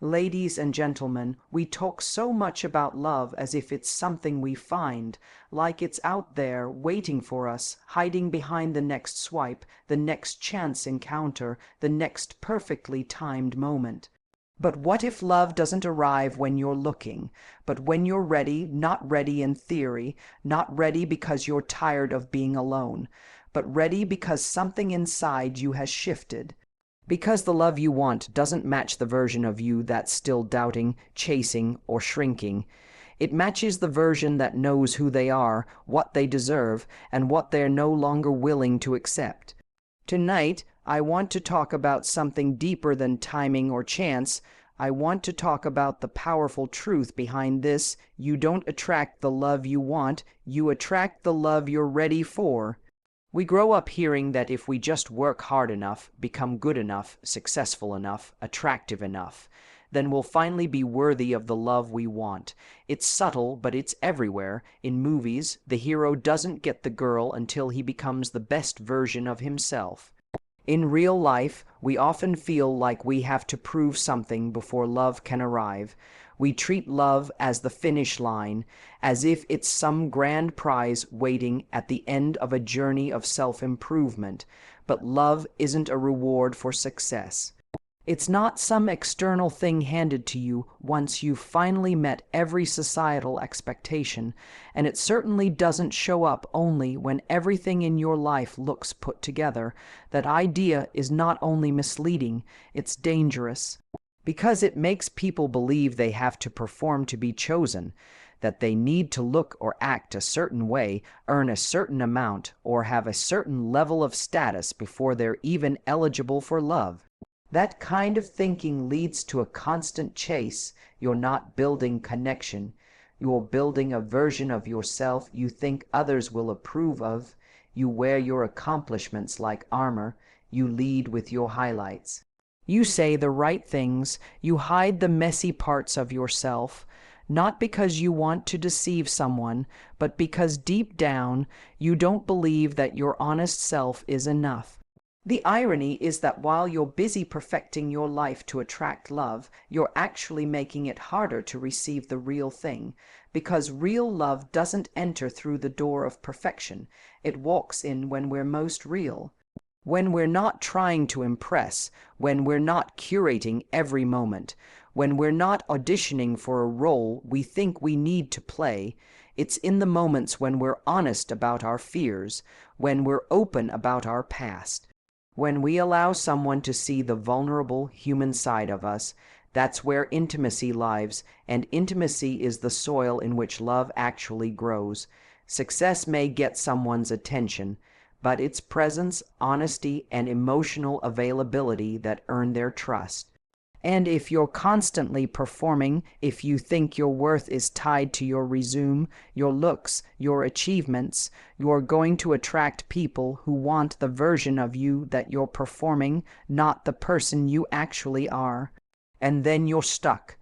Ladies and gentlemen, we talk so much about love as if it's something we find, like it's out there waiting for us, hiding behind the next swipe, the next chance encounter, the next perfectly timed moment. But what if love doesn't arrive when you're looking, but when you're ready, not ready in theory, not ready because you're tired of being alone, but ready because something inside you has shifted? Because the love you want doesn't match the version of you that's still doubting, chasing, or shrinking. It matches the version that knows who they are, what they deserve, and what they're no longer willing to accept. Tonight, I want to talk about something deeper than timing or chance. I want to talk about the powerful truth behind this: you don't attract the love you want, you attract the love you're ready for. We grow up hearing that if we just work hard enough, become good enough, successful enough, attractive enough, then we'll finally be worthy of the love we want. It's subtle, but it's everywhere. In movies, the hero doesn't get the girl until he becomes the best version of himself. In real life, we often feel like we have to prove something before love can arrive. We treat love as the finish line, as if it's some grand prize waiting at the end of a journey of self-improvement. But love isn't a reward for success. It's not some external thing handed to you once you've finally met every societal expectation, and it certainly doesn't show up only when everything in your life looks put together. That idea is not only misleading, it's dangerous, because it makes people believe they have to perform to be chosen, that they need to look or act a certain way, earn a certain amount, or have a certain level of status before they're even eligible for love. That kind of thinking leads to a constant chase. You're not building connection. You're building a version of yourself you think others will approve of. You wear your accomplishments like armor. You lead with your highlights. You say the right things. You hide the messy parts of yourself, not because you want to deceive someone, but because deep down you don't believe that your honest self is enough. The irony is that while you're busy perfecting your life to attract love, you're actually making it harder to receive the real thing, because real love doesn't enter through the door of perfection. It walks in when we're most real. When we're not trying to impress, when we're not curating every moment, when we're not auditioning for a role we think we need to play. It's in the moments when we're honest about our fears, when we're open about our past. When we allow someone to see the vulnerable human side of us, that's where intimacy lives, and intimacy is the soil in which love actually grows. Success may get someone's attention, but it's presence, honesty, and emotional availability that earn their trust. And if you're constantly performing, if you think your worth is tied to your resume, your looks, your achievements, you're going to attract people who want the version of you that you're performing, not the person you actually are. And then you're stuck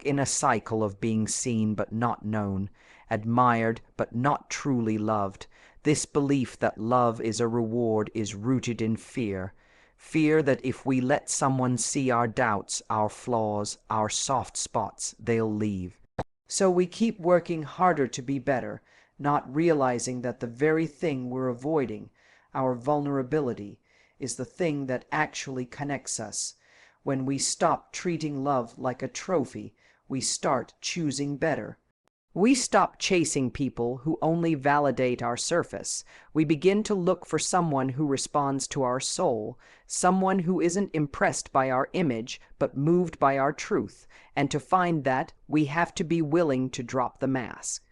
in a cycle of being seen but not known, admired but not truly loved. This belief that love is a reward is rooted in fear. Fear that if we let someone see our doubts, our flaws, our soft spots, they'll leave. So we keep working harder to be better, not realizing that the very thing we're avoiding, our vulnerability, is the thing that actually connects us. When we stop treating love like a trophy, we start choosing better. We stop chasing people who only validate our surface. We begin to look for someone who responds to our soul, someone who isn't impressed by our image, but moved by our truth. And to find that, we have to be willing to drop the mask.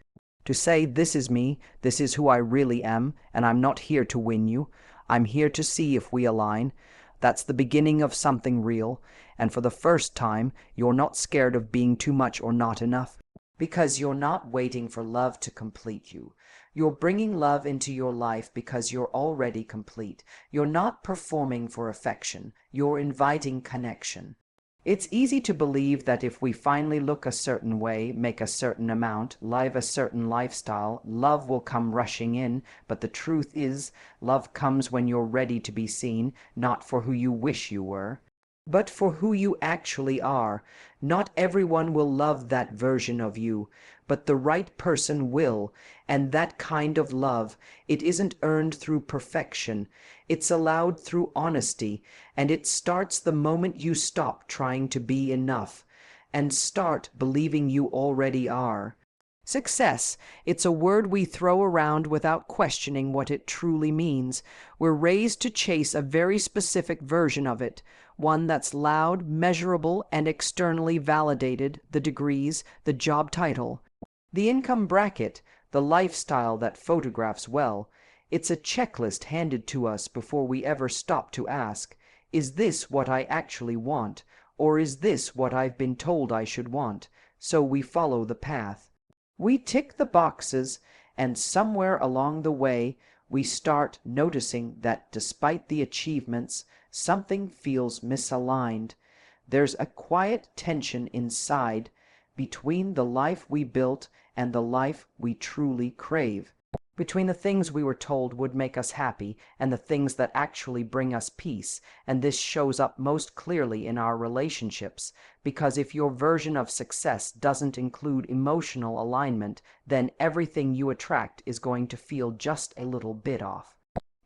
To say, this is me, this is who I really am, and I'm not here to win you. I'm here to see if we align. That's the beginning of something real. And for the first time, you're not scared of being too much or not enough. Because you're not waiting for love to complete you. You're bringing love into your life because you're already complete. You're not performing for affection. You're inviting connection. It's easy to believe that if we finally look a certain way, make a certain amount, live a certain lifestyle, love will come rushing in. But the truth is, love comes when you're ready to be seen, not for who you wish you were. but for who you actually are. Not everyone will love that version of you, but the right person will, and that kind of love, it isn't earned through perfection, it's allowed through honesty, and it starts the moment you stop trying to be enough, and start believing you already are. Success, it's a word we throw around without questioning what it truly means. We're raised to chase a very specific version of it, one that's loud, measurable, and externally validated: the degrees, the job title, the income bracket, the lifestyle that photographs well. It's a checklist handed to us before we ever stop to ask, is this what I actually want, or is this what I've been told I should want? So we follow the path. We tick the boxes, and somewhere along the way, we start noticing that despite the achievements, something feels misaligned. There's a quiet tension inside between the life we built and the life we truly crave, between the things we were told would make us happy and the things that actually bring us peace. And this shows up most clearly in our relationships, because if your version of success doesn't include emotional alignment, then everything you attract is going to feel just a little bit off.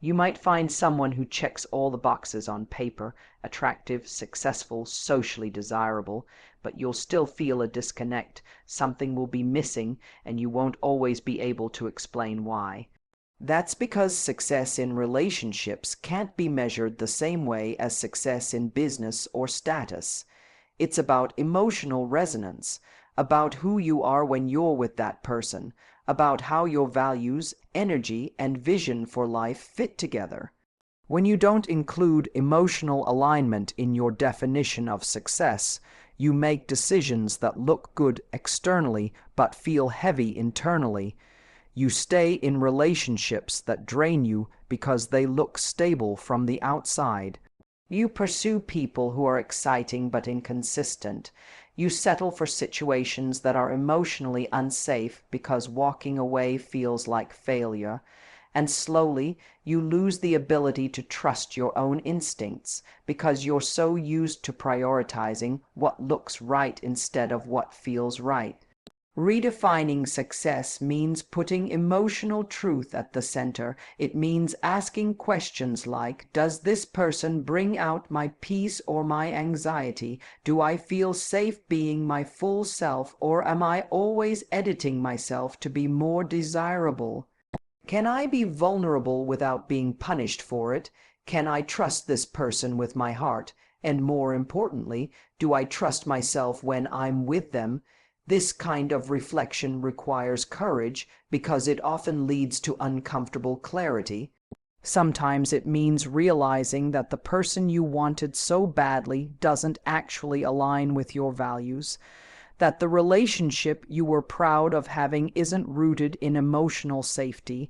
You might find someone who checks all the boxes on paper: attractive, successful, socially desirable, but you'll still feel a disconnect. Something will be missing, and you won't always be able to explain why. That's because success in relationships can't be measured the same way as success in business or status. It's about emotional resonance, about who you are when you're with that person, about how your values, energy, and vision for life fit together. When you don't include emotional alignment in your definition of success, you make decisions that look good externally but feel heavy internally. You stay in relationships that drain you because they look stable from the outside. You pursue people who are exciting but inconsistent. You settle for situations that are emotionally unsafe because walking away feels like failure. And slowly, you lose the ability to trust your own instincts because you're so used to prioritizing what looks right instead of what feels right. Redefining success means putting emotional truth at the center. It means asking questions like, does this person bring out my peace or my anxiety? Do I feel safe being my full self, or am I always editing myself to be more desirable? Can I be vulnerable without being punished for it? Can I trust this person with my heart? And more importantly, do I trust myself when I'm with them? This kind of reflection requires courage because it often leads to uncomfortable clarity. Sometimes it means realizing that the person you wanted so badly doesn't actually align with your values, that the relationship you were proud of having isn't rooted in emotional safety,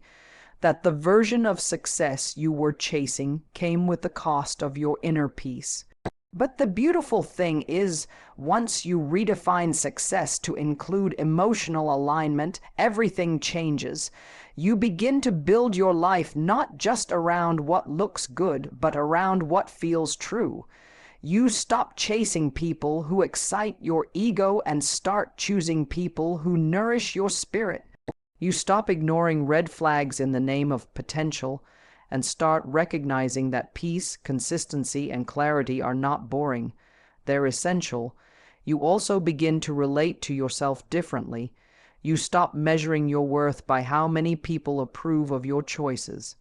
that the version of success you were chasing came with the cost of your inner peace. But the beautiful thing is, once you redefine success to include emotional alignment, everything changes. You begin to build your life not just around what looks good, but around what feels true. You stop chasing people who excite your ego and start choosing people who nourish your spirit. You stop ignoring red flags in the name of potential and start recognizing that peace, consistency, and clarity are not boring. They're essential. You also begin to relate to yourself differently. You stop measuring your worth by how many people approve of your choices.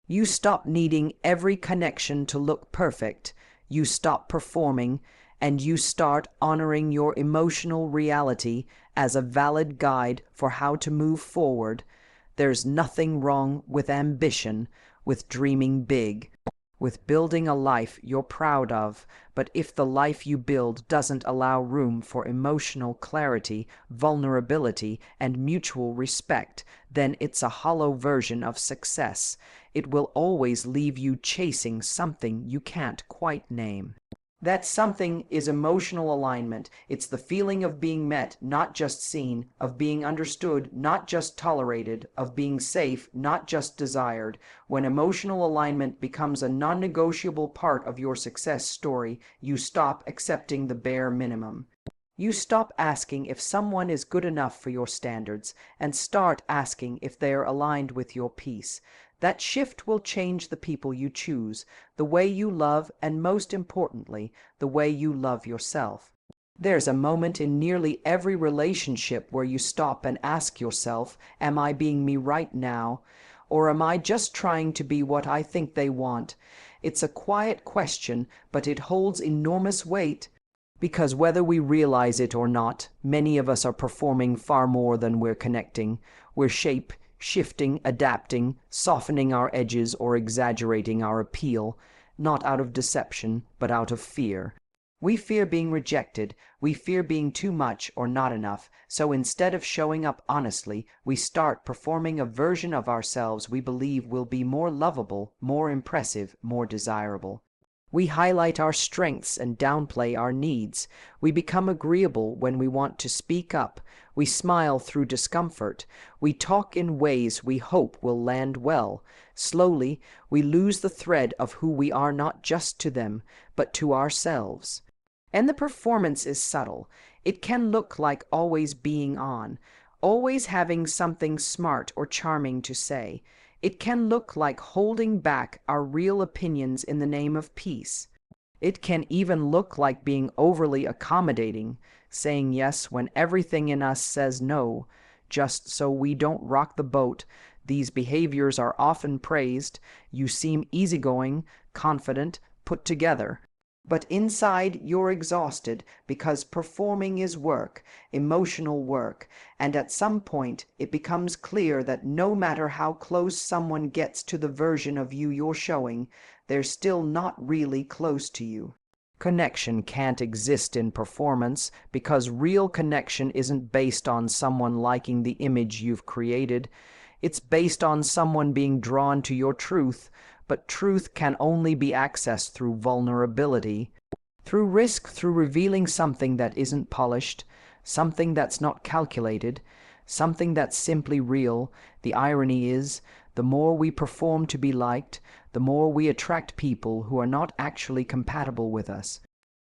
You stop needing every connection to look perfect. You stop performing, and you start honoring your emotional reality as a valid guide for how to move forward. There's nothing wrong with ambition, with dreaming big, with building a life you're proud of, but if the life you build doesn't allow room for emotional clarity, vulnerability, and mutual respect, then it's a hollow version of success. It will always leave you chasing something you can't quite name. That something is emotional alignment. It's the feeling of being met, not just seen, of being understood, not just tolerated, of being safe, not just desired. When emotional alignment becomes a non-negotiable part of your success story, you stop accepting the bare minimum. You stop asking if someone is good enough for your standards and start asking if they are aligned with your peace. That shift will change the people you choose, the way you love, and most importantly, the way you love yourself. There's a moment in nearly every relationship where you stop and ask yourself, am I being me right now? Or am I just trying to be what I think they want? It's a quiet question, but it holds enormous weight. Because whether we realize it or not, many of us are performing far more than we're connecting. We're shifting, adapting, softening our edges, or exaggerating our appeal, not out of deception, but out of fear. We fear being rejected, we fear being too much or not enough, so instead of showing up honestly, we start performing a version of ourselves we believe will be more lovable, more impressive, more desirable. We highlight our strengths and downplay our needs. We become agreeable when we want to speak up. We smile through discomfort. We talk in ways we hope will land well. Slowly, we lose the thread of who we are, not just to them, but to ourselves. And the performance is subtle. It can look like always being on, always having something smart or charming to say. It can look like holding back our real opinions in the name of peace. It can even look like being overly accommodating, saying yes when everything in us says no, just so we don't rock the boat. These behaviors are often praised. You seem easygoing, confident, put together. But inside you're exhausted because performing is work, emotional work, and at some point it becomes clear that no matter how close someone gets to the version of you you're showing, they're still not really close to you. Connection can't exist in performance because real connection isn't based on someone liking the image you've created. It's based on someone being drawn to your truth. But truth can only be accessed through vulnerability, through risk, through revealing something that isn't polished, something that's not calculated, something that's simply real. The irony is, the more we perform to be liked, the more we attract people who are not actually compatible with us,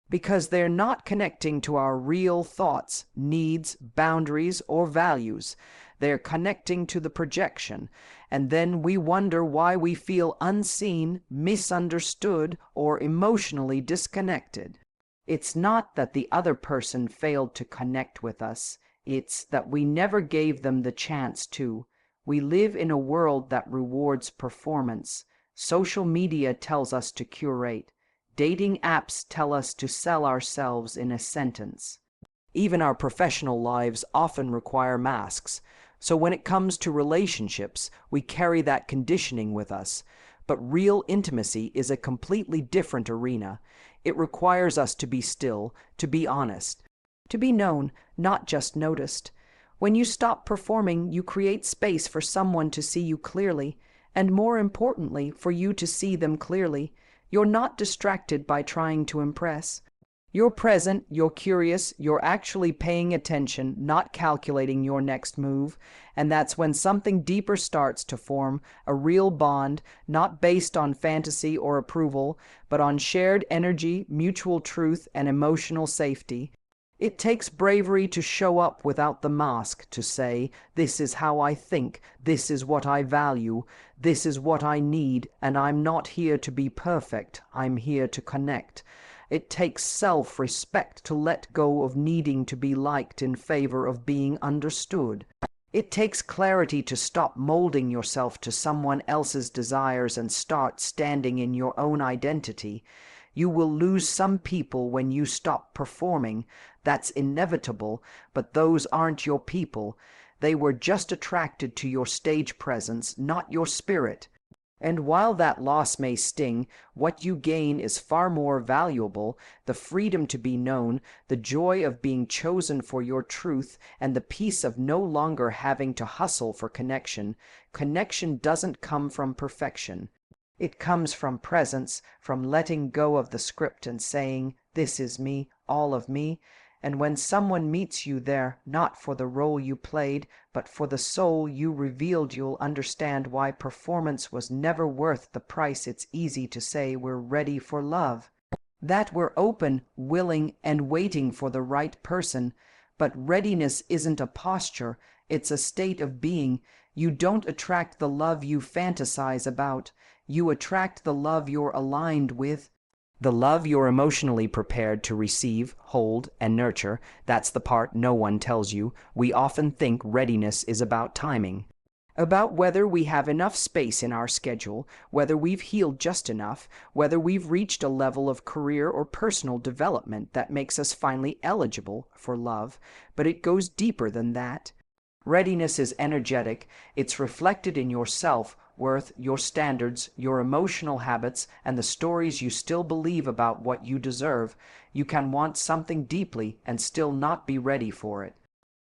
because they're not connecting to our real thoughts, needs, boundaries, or values. They're connecting to the projection, and then we wonder why we feel unseen, misunderstood, or emotionally disconnected. It's not that the other person failed to connect with us. It's that we never gave them the chance to. We live in a world that rewards performance. Social media tells us to curate. Dating apps tell us to sell ourselves in a sentence. Even our professional lives often require masks. So when it comes to relationships, we carry that conditioning with us. But real intimacy is a completely different arena. It requires us to be still, to be honest, to be known, not just noticed. When you stop performing, you create space for someone to see you clearly, and more importantly, for you to see them clearly. You're not distracted by trying to impress. You're present, you're curious, you're actually paying attention, not calculating your next move. And that's when something deeper starts to form, a real bond, not based on fantasy or approval, but on shared energy, mutual truth, and emotional safety. It takes bravery to show up without the mask, to say, this is how I think, this is what I value, this is what I need, and I'm not here to be perfect, I'm here to connect. It takes self-respect to let go of needing to be liked in favor of being understood. It takes clarity to stop molding yourself to someone else's desires and start standing in your own identity. You will lose some people when you stop performing. That's inevitable, but those aren't your people. They were just attracted to your stage presence, not your spirit. And while that loss may sting, what you gain is far more valuable: the freedom to be known, the joy of being chosen for your truth, and the peace of no longer having to hustle for connection. Connection doesn't come from perfection. It comes from presence, from letting go of the script and saying, this is me, all of me. And when someone meets you there, not for the role you played, but for the soul you revealed, you'll understand why performance was never worth the price. It's easy to say we're ready for love, that we're open, willing, and waiting for the right person. But readiness isn't a posture, it's a state of being. You don't attract the love you fantasize about. You attract the love you're aligned with. The love you're emotionally prepared to receive, hold, and nurture. That's the part no one tells you. We often think readiness is about timing, about whether we have enough space in our schedule, whether we've healed just enough, whether we've reached a level of career or personal development that makes us finally eligible for love. But it goes deeper than that. Readiness is energetic. It's reflected in your self-worth, your standards, your emotional habits, and the stories you still believe about what you deserve. You can want something deeply and still not be ready for it.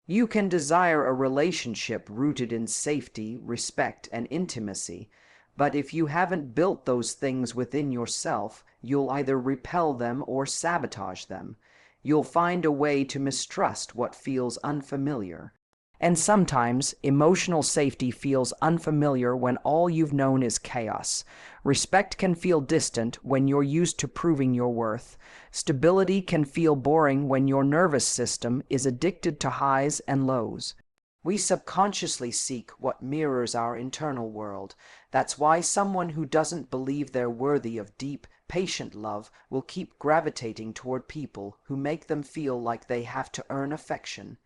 You can desire a relationship rooted in safety, respect, and intimacy, but if you haven't built those things within yourself, you'll either repel them or sabotage them. You'll find a way to mistrust what feels unfamiliar. And sometimes emotional safety feels unfamiliar when all you've known is chaos. Respect can feel distant when you're used to proving your worth. Stability can feel boring when your nervous system is addicted to highs and lows. We subconsciously seek what mirrors our internal world. That's why someone who doesn't believe they're worthy of deep, patient love will keep gravitating toward people who make them feel like they have to earn affection.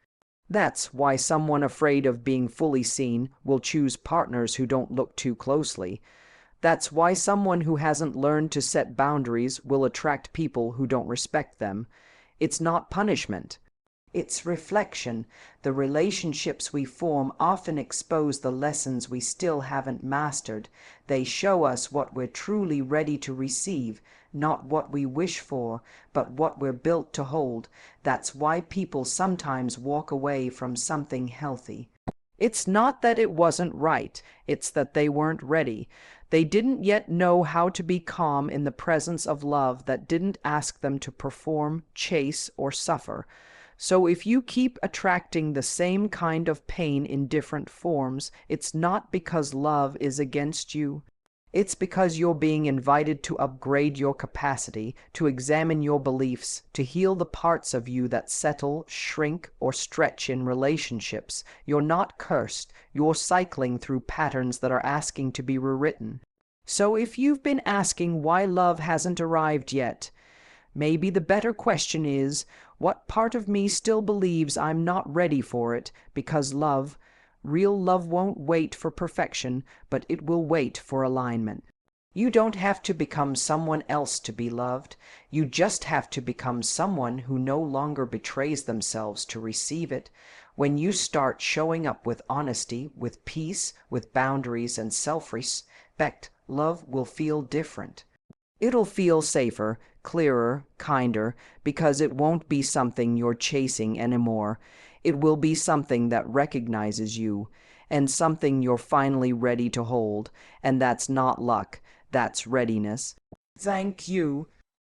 That's why someone afraid of being fully seen will choose partners who don't look too closely. That's why someone who hasn't learned to set boundaries will attract people who don't respect them. It's not punishment. It's reflection. The relationships we form often expose the lessons we still haven't mastered. They show us what we're truly ready to receive, not what we wish for, but what we're built to hold. That's why people sometimes walk away from something healthy. It's not that it wasn't right, it's that they weren't ready. They didn't yet know how to be calm in the presence of love that didn't ask them to perform, chase, or suffer. So if you keep attracting the same kind of pain in different forms, it's not because love is against you. It's because you're being invited to upgrade your capacity, to examine your beliefs, to heal the parts of you that settle, shrink, or stretch in relationships. You're not cursed. You're cycling through patterns that are asking to be rewritten. So if you've been asking why love hasn't arrived yet, maybe the better question is, what part of me still believes I'm not ready for it? Because love, real love, won't wait for perfection, but it will wait for alignment. You don't have to become someone else to be loved. You just have to become someone who no longer betrays themselves to receive it. When you start showing up with honesty, with peace, with boundaries and self-respect, love will feel different. It'll feel safer, clearer, kinder, because it won't be something you're chasing anymore. It will be something that recognizes you, and something you're finally ready to hold. And that's not luck, that's readiness. Thank you